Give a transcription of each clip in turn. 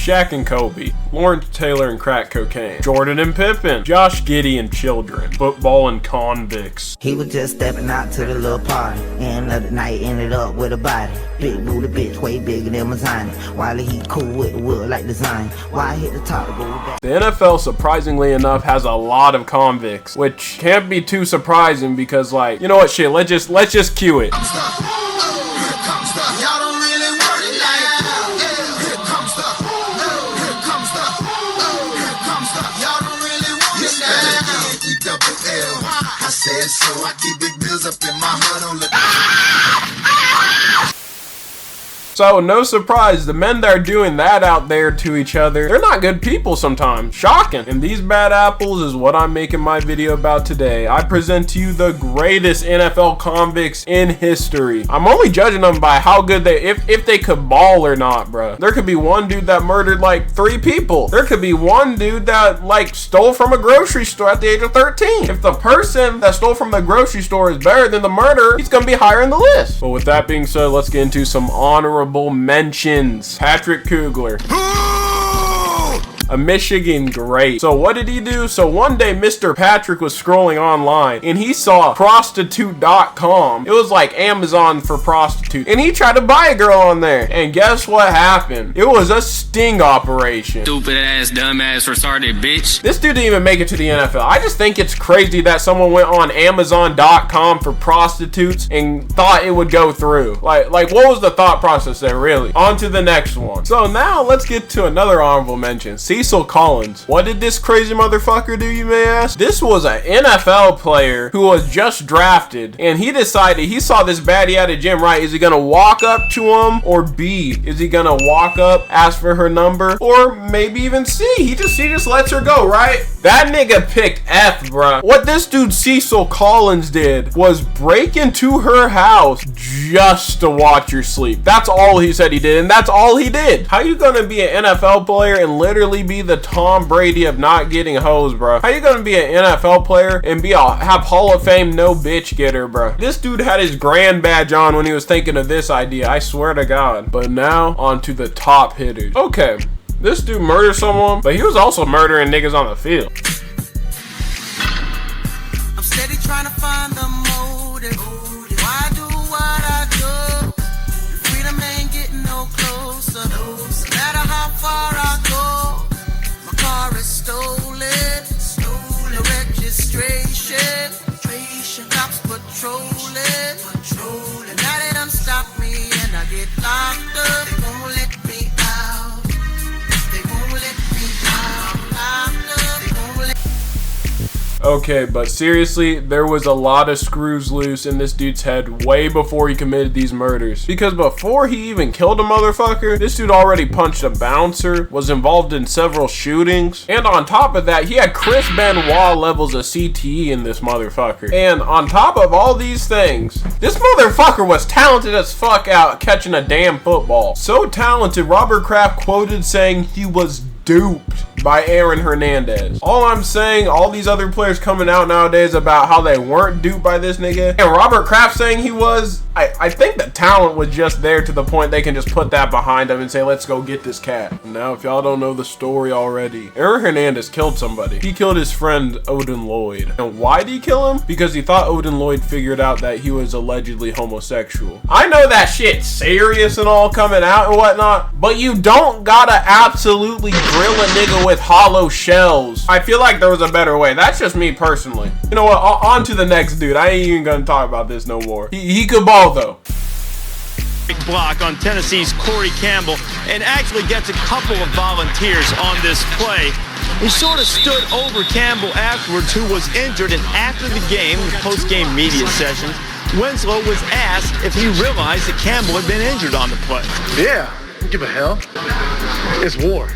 Shaq and Kobe, Lawrence Taylor and crack cocaine, Jordan and Pippen, Josh Giddey and children, football and convicts. He was just stepping out to the little party, and the night ended up with a body. Big booty bitch, way bigger than Mazzani. While he cool with the wood like design. Why hit the top, go back. The NFL, surprisingly enough, has a lot of convicts, which can't be too surprising because, like, you know what, shit, let's just cue it. I said so, I keep big bills up in my hood on the... So, no surprise, the men that are doing that out there to each other, they're not good people sometimes. Shocking. And these bad apples is what I'm making my video about today. I present to you the greatest NFL convicts in history. I'm only judging them by how good they, if they could ball or not, bro. There could be one dude that murdered like 3 people. There could be one dude that like stole from a grocery store at the age of 13. If the person that stole from the grocery store is better than the murderer, he's gonna be higher in the list. But with that being said, let's get into some honorable mentions. Patrick Kugler, a Michigan great. So what did he do? So one day Mr. Patrick was scrolling online and he saw prostitute.com. It was like Amazon for prostitutes. And he tried to buy a girl on there. And guess what happened? It was a sting operation. Stupid ass, dumb ass, retarded bitch. This dude didn't even make it to the NFL. I just think it's crazy that someone went on Amazon.com for prostitutes and thought it would go through. Like what was the thought process there, really? On to the next one. So now let's get to another honorable mention. Cecil Collins. What did this crazy motherfucker do, you may ask? This was an NFL player who was just drafted, and he decided, he saw this baddie at a gym, right? Is he gonna walk up to him, or B, is he gonna walk up, ask for her number, or maybe even C? He just lets her go, right? That nigga picked F, bruh. What this dude Cecil Collins did was break into her house just to watch her sleep. That's all he said he did, and that's all he did. How you gonna be an NFL player and literally be the Tom Brady of not getting hoes, bro? How you gonna be an NFL player and have Hall of Fame no bitch getter, bro? This dude had his grand badge on when he was thinking of this idea, I swear to God. But now on to the top hitters. Okay, this dude murdered someone, but he was also murdering niggas on the field. I'm steady trying to find the motive. Why do what I do? Freedom ain't getting no closer. No matter how far I go. Car is stolen, no registration, cops patrolling, now they done stop me and I get locked up, they won't let me out, they won't let me out, locked up, they won't let. Okay, but seriously, there was a lot of screws loose in this dude's head way before he committed these murders. Because before he even killed a motherfucker, this dude already punched a bouncer, was involved in several shootings, and on top of that, he had Chris Benoit levels of CTE in this motherfucker. And on top of all these things, this motherfucker was talented as fuck out catching a damn football. So talented, Robert Kraft quoted saying he was duped by Aaron Hernandez. All I'm saying, all these other players coming out nowadays about how they weren't duped by this nigga, and Robert Kraft saying he was, I think the talent was just there to the point they can just put that behind him and say, let's go get this cat. Now, if y'all don't know the story already, Aaron Hernandez killed somebody. He killed his friend Odin Lloyd. And why did he kill him? Because he thought Odin Lloyd figured out that he was allegedly homosexual. I know that shit's serious and all coming out and whatnot, but you don't gotta absolutely grill a nigga with hollow shells. I feel like there was a better way. That's just me personally. You know what? On to the next dude. I ain't even gonna talk about this no more. He could ball though. Big block on Tennessee's Corey Campbell and actually gets a couple of volunteers on this play. He sort of stood over Campbell afterwards, who was injured, and after the game, the post-game media session, Winslow was asked if he realized that Campbell had been injured on the play. Yeah, don't give a hell. It's war.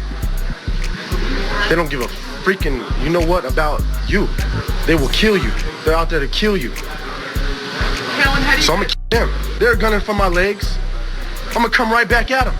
They don't give a freaking, you know what, about you. They will kill you. They're out there to kill you. So I'm gonna kill them. They're gunning for my legs. I'm gonna come right back at them.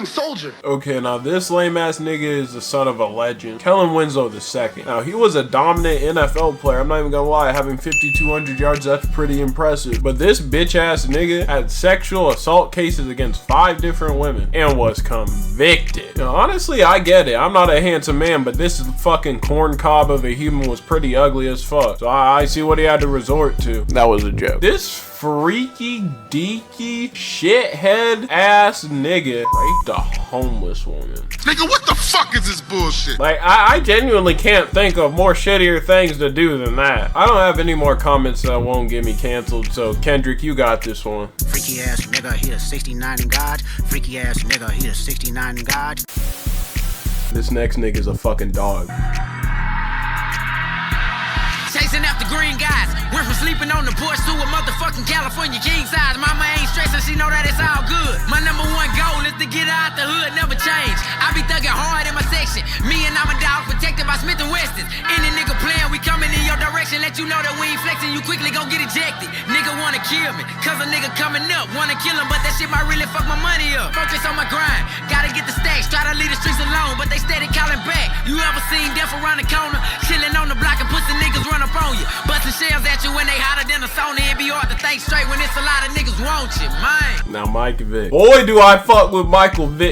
So soldier. Okay, now this lame ass nigga is the son of a legend, Kellen Winslow II. Now he was a dominant NFL player. I'm not even gonna lie, having 5,200 yards, that's pretty impressive. But this bitch ass nigga had sexual assault cases against 5 different women and was convicted. Now honestly, I get it. I'm not a handsome man, but this fucking corn cob of a human was pretty ugly as fuck. So I see what he had to resort to. That was a joke. This freaky deaky shithead ass nigga raped a homeless woman. Nigga, what the fuck is this bullshit? Like, I genuinely can't think of more shittier things to do than that. I don't have any more comments that won't get me canceled, so Kendrick, you got this one. Freaky ass nigga, he a 69 in God. Freaky ass nigga, he a 69 in God. This next nigga's a fucking dog. Chasing after green guys. Went from sleeping on the porch to a motherfucking California king size. Mama ain't stressing, she know that it's all good. My number one goal is to get out the hood, never change. I be thugging hard in my section. Me and I'm a dog protected by Smith & Wessons. Any nigga playing, we coming in your direction. Let you know that we ain't flexing, you quickly gon' get ejected. Nigga wanna kill me, cause a nigga coming up. Wanna kill him, but that shit might really fuck my money up. Focus on my grind, gotta get the stacks. Try to leave the streets alone, but they steady calling back. You ever seen death around the corner? Chilling on the block and pussy niggas run up on you. Busting shells at you when they hotter than a Sony. It be hard to think straight when it's a lot of niggas want you, man. Now Mike Vick. Boy, do I fuck with Michael Vick.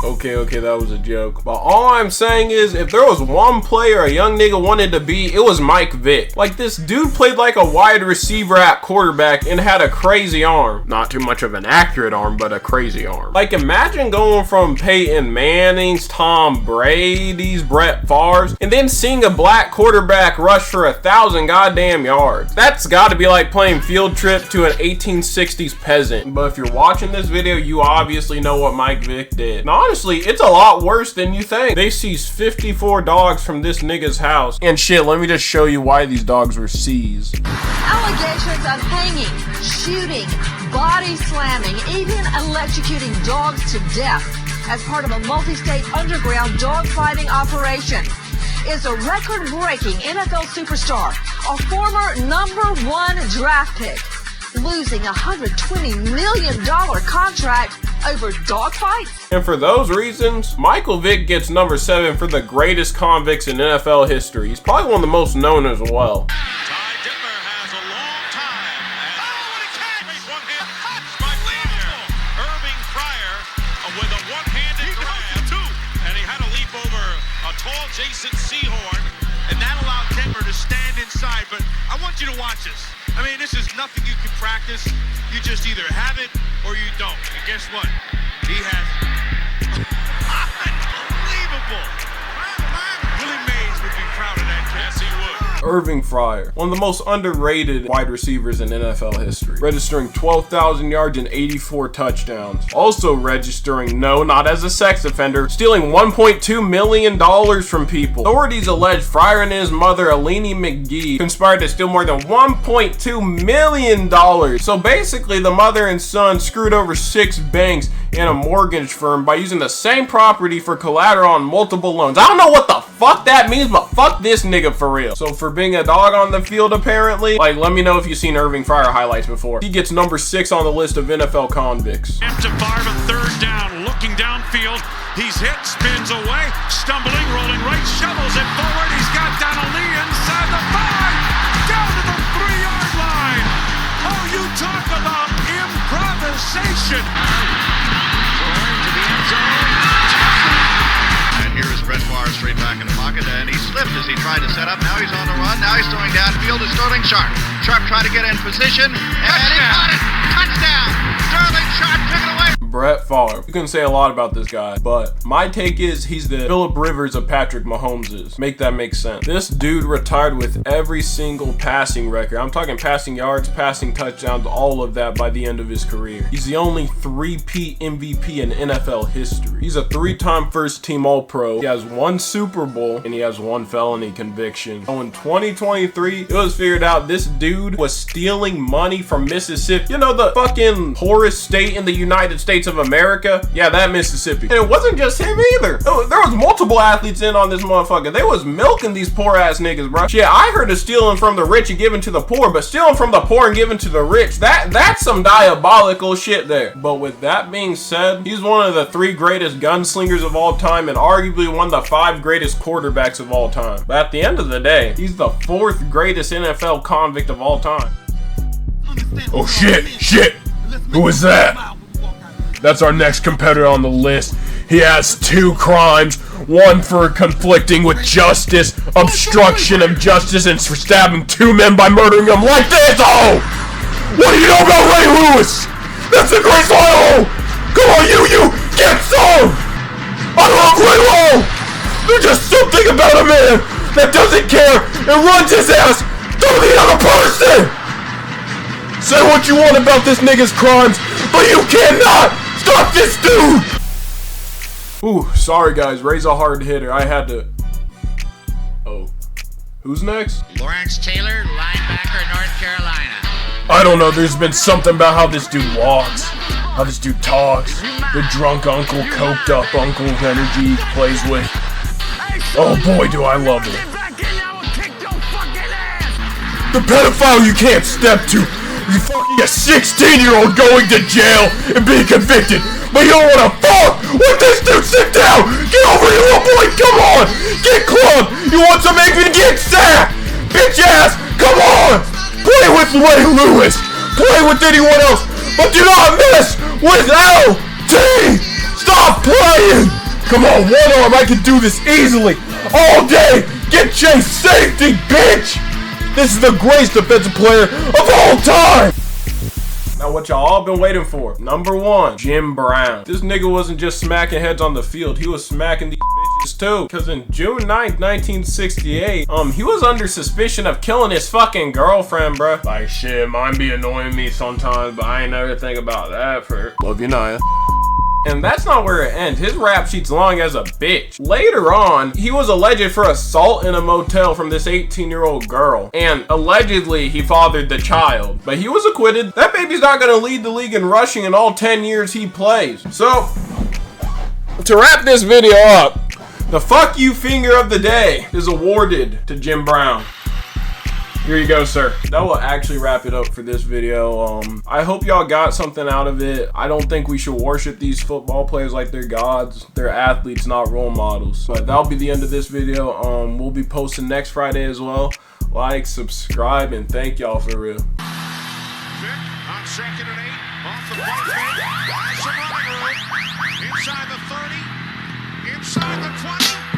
Okay, that was a joke. But all I'm saying is, if there was one player a young nigga wanted to be, it was Mike Vick. Like, this dude played like a wide receiver at quarterback and had a crazy arm. Not too much of an accurate arm, but a crazy arm. Like, imagine going from Peyton Manning's, Tom Brady's, Brett Favre's, and then seeing a black quarterback rush for 1,000 goddamn yards. That's gotta be like playing field trip to an 1860s peasant. But if you're watching this video, you obviously know what Mike Vick did. Now, honestly, it's a lot worse than you think. They seized 54 dogs from this nigga's house. And shit, let me just show you why these dogs were seized. Allegations of hanging, shooting, body slamming, even electrocuting dogs to death as part of a multi-state underground dog fighting operation is a record-breaking NFL superstar, a former #1 draft pick, losing a $120 million contract over dog fights. And for those reasons, Michael Vick gets number 7 for the greatest convicts in NFL history. He's probably one of the most known as well. Jason Sehorn, and that allowed Denver to stand inside. But I want you to watch this. I mean, this is nothing you can practice. You just either have it or you don't. And guess what? He has unbelievable. Willie Mays would be proud of that kid. Yes, he would. Irving Fryer, one of the most underrated wide receivers in NFL history, registering 12,000 yards and 84 touchdowns. Also registering, no, not as a sex offender, stealing $1.2 million from people. Authorities allege Fryer and his mother, Alini McGee, conspired to steal more than $1.2 million. So basically, the mother and son screwed over 6 banks and a mortgage firm by using the same property for collateral on multiple loans. I don't know what the fuck that means, but fuck this nigga for real. So for being a dog on the field, apparently, like, let me know if you've seen Irving Fryer highlights before. He gets number 6 on the list of NFL convicts. After fire to third down, looking downfield, he's hit, spins away, stumbling, rolling right, shovels it forward. He's got Donnelly inside the 5, down to the 3-yard line. Oh, you talk about improvisation. Going to the end zone. And here is Brett Favre straight back in the pocket, and he slipped as he tried to set up. Now he's on the run. Now he's throwing downfield to Sterling Sharp. Sharp trying to get in position, and he caught it. Touchdown! Sterling Sharp took it away. Brett Favre. You can say a lot about this guy, but my take is he's the Phillip Rivers of Patrick Mahomes is. Make that make sense. This dude retired with every single passing record. I'm talking passing yards, passing touchdowns, all of that by the end of his career. He's the only 3-peat MVP in NFL history. He's a 3-time first-team All-Pro. He has 1 Super Bowl, and he has 1 felony conviction. So in 2023, it was figured out this dude was stealing money from Mississippi. You know, the fucking poorest state in the United States. States of America, yeah, that Mississippi. And it wasn't just him either. There was multiple athletes in on this motherfucker. They was milking these poor ass niggas, bro. Shit, I heard of stealing from the rich and giving to the poor, but stealing from the poor and giving to the rich, that's some diabolical shit there. But with that being said, he's one of the 3 greatest gunslingers of all time and arguably one of the 5 greatest quarterbacks of all time. But at the end of the day, he's the 4th greatest NFL convict of all time. Oh shit! Who is that? That's our next competitor on the list. He has 2 crimes. One for conflicting with justice, obstruction of justice, and for stabbing 2 men by murdering them like this. Oh! What do you know about Ray Lewis? That's a great one. Come on, you get some! I love Ray Lowe! There's just something about a man that doesn't care and runs his ass through the other person! Say what you want about this nigga's crimes, but you cannot stop this dude! Ooh, sorry guys, Ray's a hard hitter. I had to... Oh. Who's next? Lawrence Taylor, linebacker, North Carolina. I don't know, there's been something about how this dude walks, how this dude talks, the drunk uncle, coked up uncle energy he plays with. Oh boy, do I love it. The pedophile you can't step to. You fucking a 16-year-old going to jail and being convicted, but you don't want to fuck with this dude. Sit down. Get over here, little boy. Come on. Get clubbed. You want some egg and get sacked. Bitch ass. Come on. Play with Ray Lewis. Play with anyone else, but do not mess with LT. Stop playing. Come on, one arm. I can do this easily. All day. Get chase safety, bitch. This is the greatest defensive player of all time! Now what y'all all been waiting for. Number 1, Jim Brown. This nigga wasn't just smacking heads on the field, he was smacking these bitches too. Cause in June 9th, 1968, he was under suspicion of killing his fucking girlfriend, bruh. Like shit, mine be annoying me sometimes, but I ain't never think about that for... Love you, Naya. And that's not where it ends. His rap sheet's long as a bitch. Later on, he was alleged for assault in a motel from this 18-year-old girl. And allegedly, he fathered the child. But he was acquitted. That baby's not gonna lead the league in rushing in all 10 years he plays. So, to wrap this video up, the fuck you finger of the day is awarded to Jim Brown. Here you go, sir. That will actually wrap it up for this video. I hope y'all got something out of it. I don't think we should worship these football players like they're gods. They're athletes, not role models. But that'll be the end of this video. We'll be posting next Friday as well. Like, subscribe, and thank y'all for real. On 2nd and 8, off the ball fake, has some running room. Inside the 30, inside the 20.